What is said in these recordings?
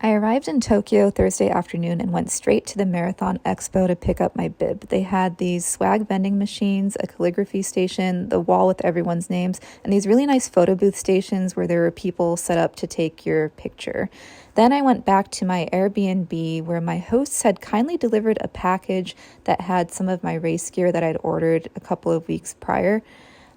I arrived in Tokyo Thursday afternoon and went straight to the Marathon Expo to pick up my bib. They had these swag vending machines, a calligraphy station, the wall with everyone's names, and these really nice photo booth stations where there were people set up to take your picture. Then I went back to my Airbnb where my hosts had kindly delivered a package that had some of my race gear that I'd ordered a couple of weeks prior.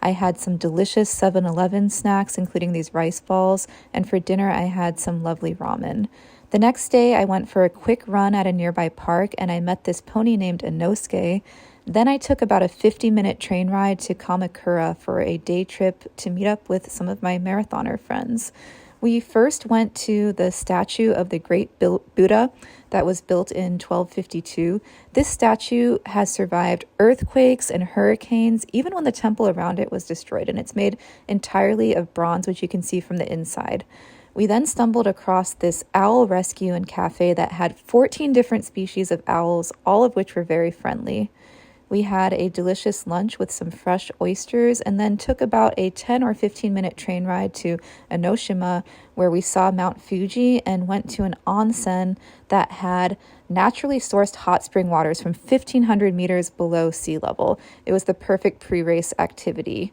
I had some delicious 7-Eleven snacks, including these rice balls, and for dinner I had some lovely ramen. The next day I went for a quick run at a nearby park and I met this pony named Inosuke. Then I took about a 50-minute train ride to Kamakura for a day trip to meet up with some of my marathoner friends. We first went to the statue of the Great Buddha that was built in 1252. This statue has survived earthquakes and hurricanes, even when the temple around it was destroyed, and it's made entirely of bronze, which you can see from the inside. We then stumbled across this owl rescue and cafe that had 14 different species of owls, all of which were very friendly. We had a delicious lunch with some fresh oysters and then took about a 10 or 15-minute train ride to Enoshima, where we saw Mount Fuji and went to an onsen that had naturally sourced hot spring waters from 1,500 meters below sea level. It was the perfect pre-race activity.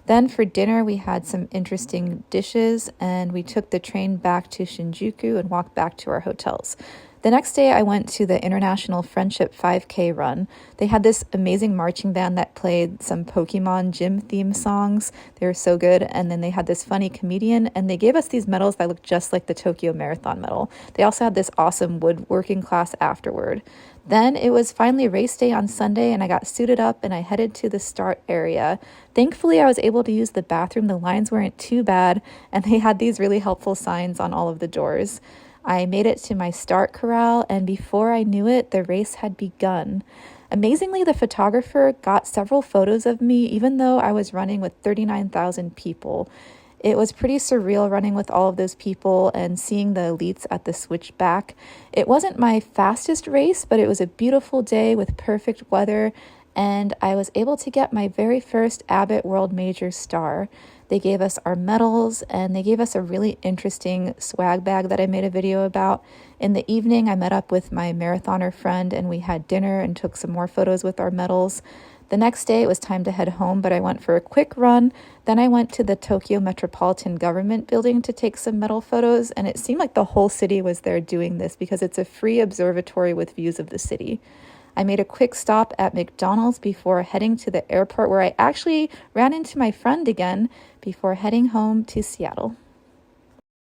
Then for dinner, we had some interesting dishes and we took the train back to Shinjuku and walked back to our hotels. The next day, I went to the International Friendship 5K run. They had this amazing marching band that played some Pokemon gym theme songs. They were so good. And then they had this funny comedian, and they gave us these medals that looked just like the Tokyo Marathon medal. They also had this awesome woodworking class afterward. Then it was finally race day on Sunday, and I got suited up and I headed to the start area. Thankfully, I was able to use the bathroom. The lines weren't too bad, and they had these really helpful signs on all of the doors. I made it to my start corral, and before I knew it, the race had begun. Amazingly, the photographer got several photos of me, even though I was running with 39,000 people. It was pretty surreal running with all of those people and seeing the elites at the switchback. It wasn't my fastest race, but it was a beautiful day with perfect weather, and I was able to get my very first Abbott World Major star. They gave us our medals, and they gave us a really interesting swag bag that I made a video about. In the evening, I met up with my marathoner friend, and we had dinner and took some more photos with our medals. The next day, it was time to head home, but I went for a quick run. Then I went to the Tokyo Metropolitan Government Building to take some medal photos, and it seemed like the whole city was there doing this because it's a free observatory with views of the city. I made a quick stop at McDonald's before heading to the airport, where I actually ran into my friend again before heading home to Seattle.